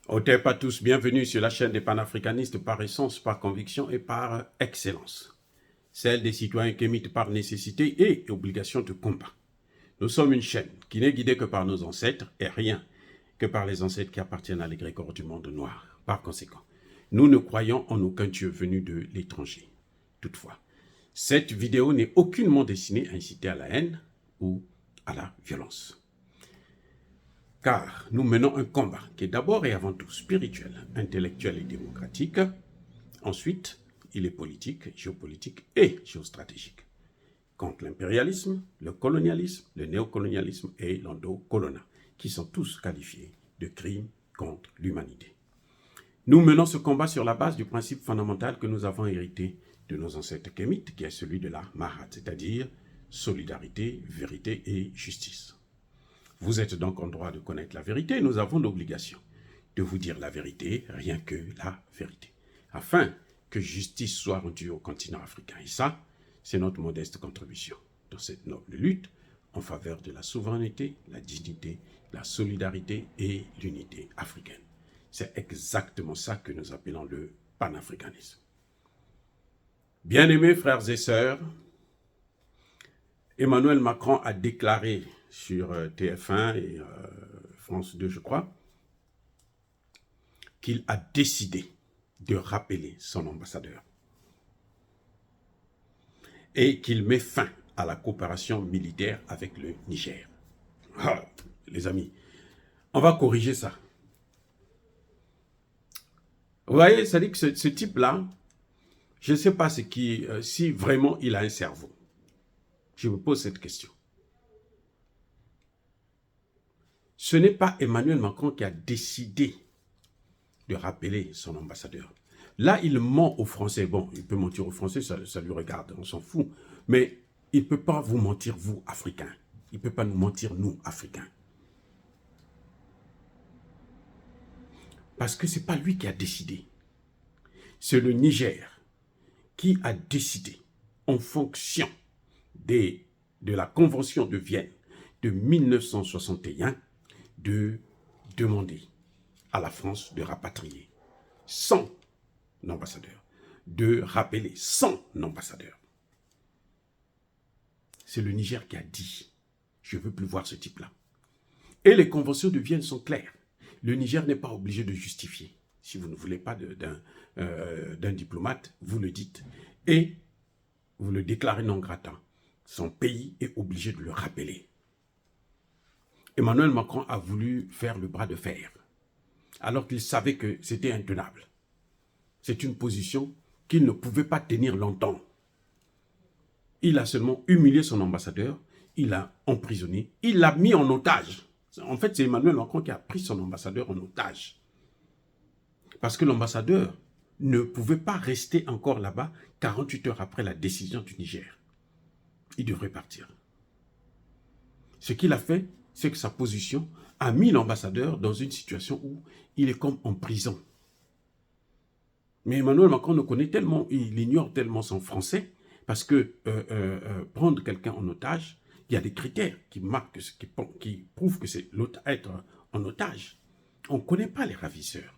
Otep à tous, bienvenue sur la chaîne des panafricanistes par essence, par conviction et par excellence. Celle des citoyens qui émitent par nécessité et obligation de combat. Nous sommes une chaîne qui n'est guidée que par nos ancêtres et rien que par les ancêtres qui appartiennent à l'égrégore du monde noir. Par conséquent, nous ne croyons en aucun Dieu venu de l'étranger. Toutefois, cette vidéo n'est aucunement destinée à inciter à la haine ou à la violence. Car nous menons un combat qui est d'abord et avant tout spirituel, intellectuel et démocratique. Ensuite, il est politique, géopolitique et géostratégique. Contre l'impérialisme, le colonialisme, le néocolonialisme et l'endocolonat, qui sont tous qualifiés de crimes contre l'humanité. Nous menons ce combat sur la base du principe fondamental que nous avons hérité de nos ancêtres kémites, qui est celui de la Mahat, c'est-à-dire solidarité, vérité et justice. Vous êtes donc en droit de connaître la vérité. Nous avons l'obligation de vous dire la vérité, rien que la vérité, afin que justice soit rendue au continent africain. Et ça, c'est notre modeste contribution dans cette noble lutte en faveur de la souveraineté, la dignité, la solidarité et l'unité africaine. C'est exactement ça que nous appelons le panafricanisme. Bien-aimés frères et sœurs, Emmanuel Macron a déclaré sur TF1 et France 2, je crois, qu'il a décidé de rappeler son ambassadeur et qu'il met fin à la coopération militaire avec le Niger. Ah, les amis, on va corriger ça. Vous voyez, ça dit que ce type-là, je ne sais pas si vraiment il a un cerveau. Je me pose cette question. Ce n'est pas Emmanuel Macron qui a décidé de rappeler son ambassadeur. Là, il ment aux Français. Bon, il peut mentir aux Français, ça lui regarde, on s'en fout. Mais il ne peut pas vous mentir, vous, Africains. Il ne peut pas nous mentir, nous, Africains. Parce que ce n'est pas lui qui a décidé. C'est le Niger qui a décidé, en fonction de la Convention de Vienne de 1961, de demander à la France de rapatrier son ambassadeur, de rappeler son ambassadeur. C'est le Niger qui a dit « Je ne veux plus voir ce type-là ». Et les conventions de Vienne sont claires. Le Niger n'est pas obligé de justifier. Si vous ne voulez pas d'un diplomate, vous le dites. Et vous le déclarez non gratin. Son pays est obligé de le rappeler. Emmanuel Macron a voulu faire le bras de fer, alors qu'il savait que c'était intenable. C'est une position qu'il ne pouvait pas tenir longtemps. Il a seulement humilié son ambassadeur, il l'a emprisonné, il l'a mis en otage. En fait, c'est Emmanuel Macron qui a pris son ambassadeur en otage. Parce que l'ambassadeur ne pouvait pas rester encore là-bas 48 heures après la décision du Niger. Il devrait partir. Ce qu'il a fait, c'est que sa position a mis l'ambassadeur dans une situation où il est comme en prison. Mais Emmanuel Macron ne connaît tellement, il ignore tellement son français, parce que prendre quelqu'un en otage, il y a des critères qui prouvent que c'est être en otage. On ne connaît pas les ravisseurs.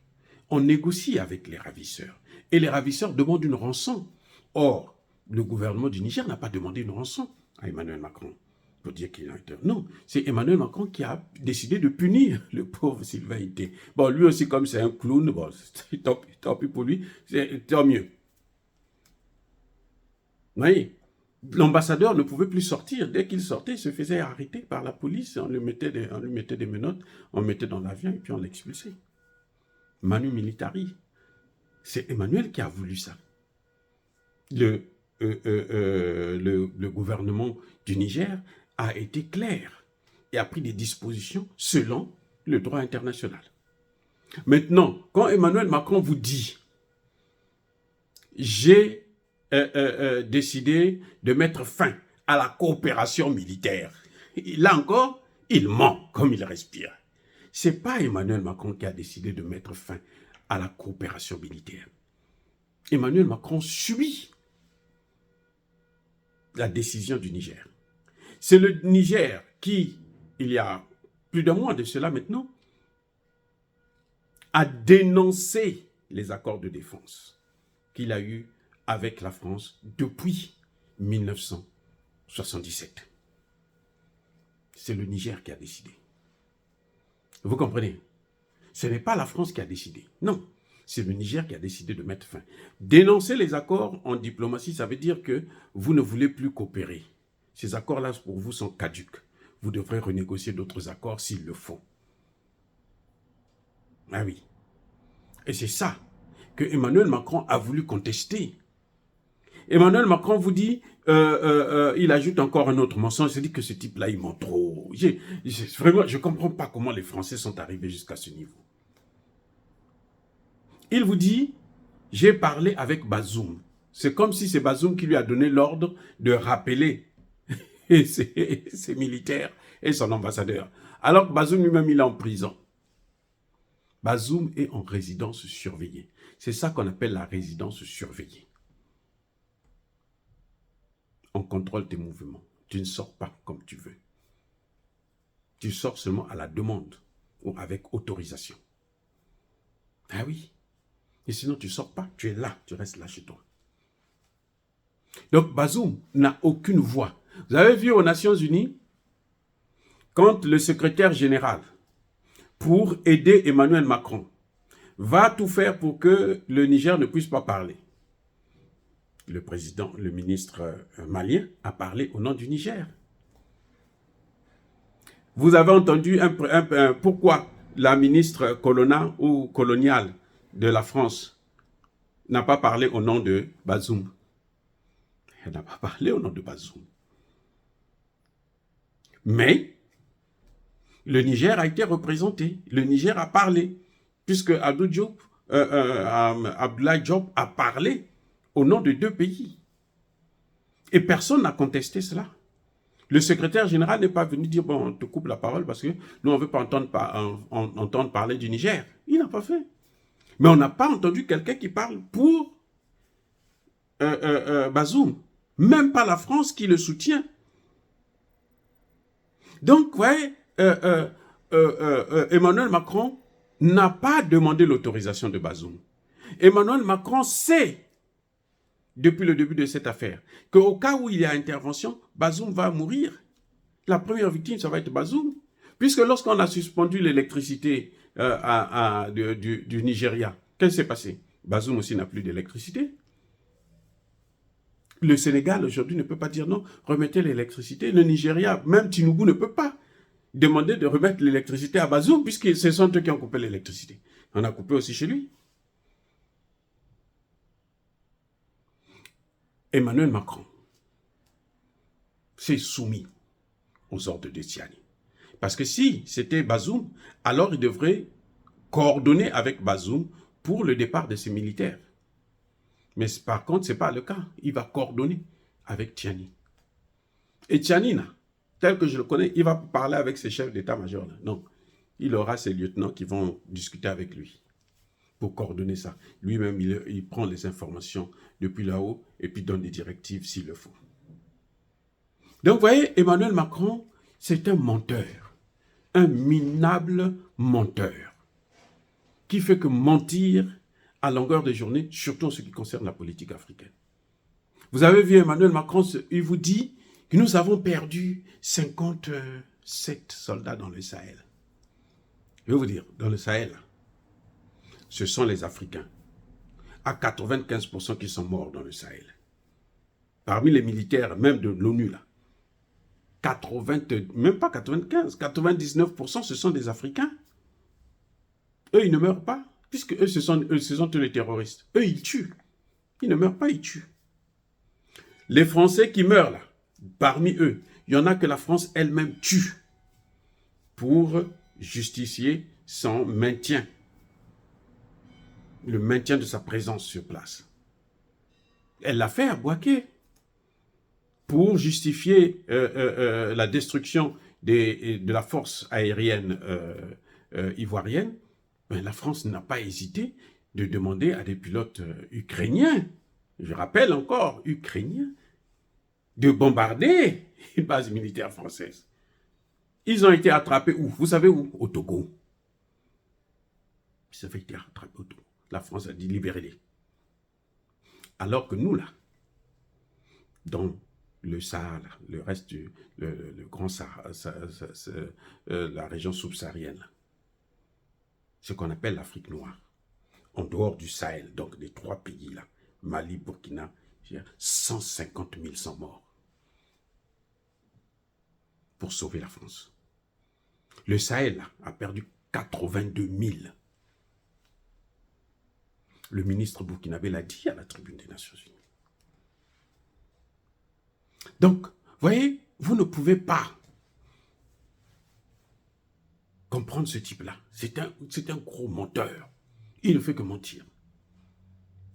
On négocie avec les ravisseurs. Et les ravisseurs demandent une rançon. Or, le gouvernement du Niger n'a pas demandé une rançon à Emmanuel Macron. Pour dire qu'il a été... Non, c'est Emmanuel Macron qui a décidé de punir le pauvre Sylvain Ité. Bon, lui aussi, comme c'est un clown, bon, tant pis pour lui, tant mieux. Vous voyez, l'ambassadeur ne pouvait plus sortir. Dès qu'il sortait, il se faisait arrêter par la police. On lui mettait des menottes, on le mettait dans l'avion et puis on l'expulsait. Manu Militari. C'est Emmanuel qui a voulu ça. Le gouvernement du Niger a été clair et a pris des dispositions selon le droit international. Maintenant, quand Emmanuel Macron vous dit « J'ai décidé de mettre fin à la coopération militaire », là encore, il ment comme il respire. Ce n'est pas Emmanuel Macron qui a décidé de mettre fin à la coopération militaire. Emmanuel Macron suit la décision du Niger. C'est le Niger qui, il y a plus d'un mois de cela maintenant, a dénoncé les accords de défense qu'il a eus avec la France depuis 1977. C'est le Niger qui a décidé. Vous comprenez? Ce n'est pas la France qui a décidé. Non, c'est le Niger qui a décidé de mettre fin. Dénoncer les accords en diplomatie, ça veut dire que vous ne voulez plus coopérer. Ces accords-là, pour vous, sont caducs. Vous devrez renégocier d'autres accords s'il le faut. Ah oui. Et c'est ça que Emmanuel Macron a voulu contester. Emmanuel Macron vous dit, il ajoute encore un autre mensonge, il dit que ce type-là, il ment trop. Vraiment, je ne comprends pas comment les Français sont arrivés jusqu'à ce niveau. Il vous dit, j'ai parlé avec Bazoum. C'est comme si c'est Bazoum qui lui a donné l'ordre de rappeler ses militaires et son ambassadeur. Alors que Bazoum lui-même, il est en prison. Bazoum est en résidence surveillée. C'est ça qu'on appelle la résidence surveillée. On contrôle tes mouvements. Tu ne sors pas comme tu veux. Tu sors seulement à la demande ou avec autorisation. Ah oui. Et sinon, tu ne sors pas. Tu es là. Tu restes là chez toi. Donc, Bazoum n'a aucune voix. Vous avez vu aux Nations Unies, quand le secrétaire général, pour aider Emmanuel Macron, va tout faire pour que le Niger ne puisse pas parler. Le président, le ministre malien a parlé au nom du Niger. Vous avez entendu pourquoi la ministre Colonna ou coloniale de la France n'a pas parlé au nom de Bazoum. Elle n'a pas parlé au nom de Bazoum. Mais le Niger a été représenté. Le Niger a parlé. Puisque Abdoulaye Diop a parlé au nom de 2 pays. Et personne n'a contesté cela. Le secrétaire général n'est pas venu dire, bon, on te coupe la parole parce que nous, on ne veut pas entendre parler du Niger. Il n'a pas fait. Mais on n'a pas entendu quelqu'un qui parle pour Bazoum. Même pas la France qui le soutient. Donc, vous voyez, Emmanuel Macron n'a pas demandé l'autorisation de Bazoum. Emmanuel Macron sait, depuis le début de cette affaire, qu'au cas où il y a intervention, Bazoum va mourir. La première victime, ça va être Bazoum. Puisque lorsqu'on a suspendu l'électricité du Nigeria, qu'est-ce qui s'est passé? Bazoum aussi n'a plus d'électricité. Le Sénégal, aujourd'hui, ne peut pas dire non, remettez l'électricité. Le Nigeria, même Tinubu ne peut pas demander de remettre l'électricité à Bazoum, puisque ce sont eux qui ont coupé l'électricité. On a coupé aussi chez lui. Emmanuel Macron s'est soumis aux ordres de Tiani. Parce que si c'était Bazoum, alors il devrait coordonner avec Bazoum pour le départ de ses militaires. Mais par contre, ce n'est pas le cas. Il va coordonner avec Tiani. Et Tiani, tel que je le connais, il va parler avec ses chefs d'état-major. Non, il aura ses lieutenants qui vont discuter avec lui pour coordonner ça. Lui-même, il prend les informations depuis là-haut et puis donne des directives s'il le faut. Donc, vous voyez, Emmanuel Macron, c'est un menteur, un minable menteur, qui fait que mentir à longueur de journée, surtout en ce qui concerne la politique africaine. Vous avez vu Emmanuel Macron, il vous dit que nous avons perdu 57 soldats dans le Sahel. Je vais vous dire, dans le Sahel, ce sont les Africains, à 95% qui sont morts dans le Sahel. Parmi les militaires, même de l'ONU, là, même pas 95, 99%, ce sont des Africains. Eux, ils ne meurent pas, puisque eux, ce sont tous les terroristes. Eux, ils tuent. Ils ne meurent pas, ils tuent. Les Français qui meurent, là, parmi eux, il y en a que la France elle-même tue pour justifier son maintien, le maintien de sa présence sur place. Elle l'a fait à Bouaké pour justifier la destruction de la force aérienne ivoirienne. Ben, la France n'a pas hésité de demander à des pilotes ukrainiens, je rappelle encore, ukrainiens, de bombarder une base militaire française. Ils ont été attrapés où? Vous savez où? Au Togo. Ils avaient été rattrapés autour. La France a dit libérez-les. Alors que nous, là, dans le Sahara, le reste le grand Sahara, la région subsaharienne, ce qu'on appelle l'Afrique noire, en dehors du Sahel, donc des 3 pays là, Mali, Burkina, 150 000 sont morts pour sauver la France. Le Sahel là, a perdu 82 000. Le ministre burkinabé l'a dit à la tribune des Nations Unies. Donc, voyez, vous ne pouvez pas comprendre ce type-là. C'est un gros menteur. Il ne fait que mentir.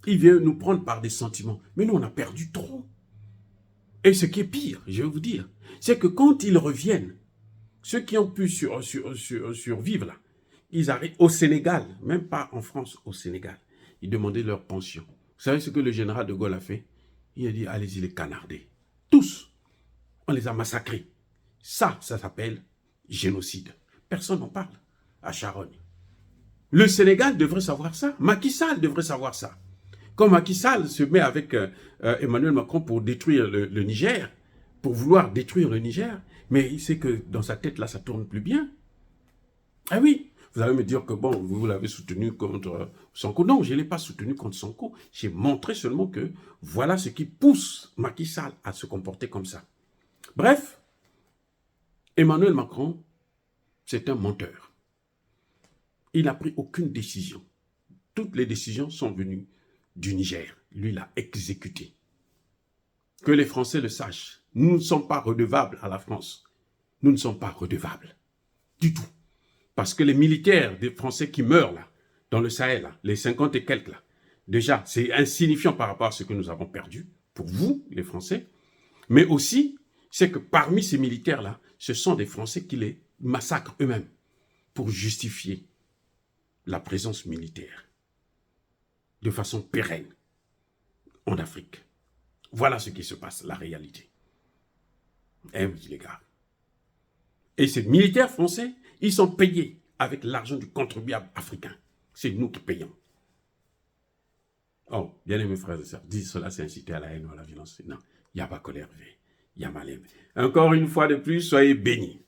Il vient nous prendre par des sentiments. Mais nous, on a perdu trop. Et ce qui est pire, je vais vous dire, c'est que quand ils reviennent, ceux qui ont pu survivre là, ils arrivent au Sénégal, même pas en France, au Sénégal. Ils demandaient leur pension. Vous savez ce que le général de Gaulle a fait? Il a dit, allez-y les canardés. Tous. On les a massacrés. Ça s'appelle génocide. Personne n'en parle à Charonne. Le Sénégal devrait savoir ça. Macky Sall devrait savoir ça. Quand Macky Sall se met avec Emmanuel Macron pour détruire le Niger, pour vouloir détruire le Niger, mais il sait que dans sa tête, là, ça tourne plus bien. Ah oui, vous allez me dire que bon, vous l'avez soutenu contre Sonko. Non, je ne l'ai pas soutenu contre Sonko. J'ai montré seulement que voilà ce qui pousse Macky Sall à se comporter comme ça. Bref, Emmanuel Macron, c'est un menteur. Il n'a pris aucune décision. Toutes les décisions sont venues du Niger. Lui l'a exécuté. Que les Français le sachent. Nous ne sommes pas redevables à la France. Nous ne sommes pas redevables. Du tout. Parce que les militaires des Français qui meurent là, dans le Sahel, là, les 50 et quelques là, déjà, c'est insignifiant par rapport à ce que nous avons perdu, pour vous, les Français. Mais aussi, c'est que parmi ces militaires-là, ce sont des Français qui les massacrent eux-mêmes pour justifier la présence militaire de façon pérenne en Afrique. Voilà ce qui se passe, la réalité. Eh oui, les gars. Et ces militaires français, ils sont payés avec l'argent du contribuable africain. C'est nous qui payons. Oh, bien aimés frères et sœurs, dire cela, c'est inciter à la haine ou à la violence. Non, il n'y a pas colère, il y a mal aimé. Encore une fois de plus, soyez bénis,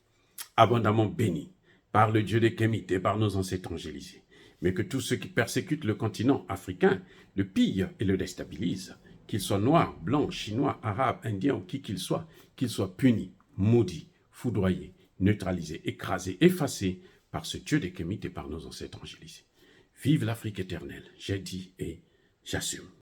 abondamment bénis, par le Dieu des Kémites et par nos ancêtres angélisés. Mais que tous ceux qui persécutent le continent africain le pillent et le déstabilisent, qu'ils soient noirs, blancs, chinois, arabes, indiens ou qui qu'ils soient punis, maudits, foudroyés, neutralisés, écrasés, effacés par ce Dieu des Kémites et par nos ancêtres angélisés. Vive l'Afrique éternelle, j'ai dit et j'assume.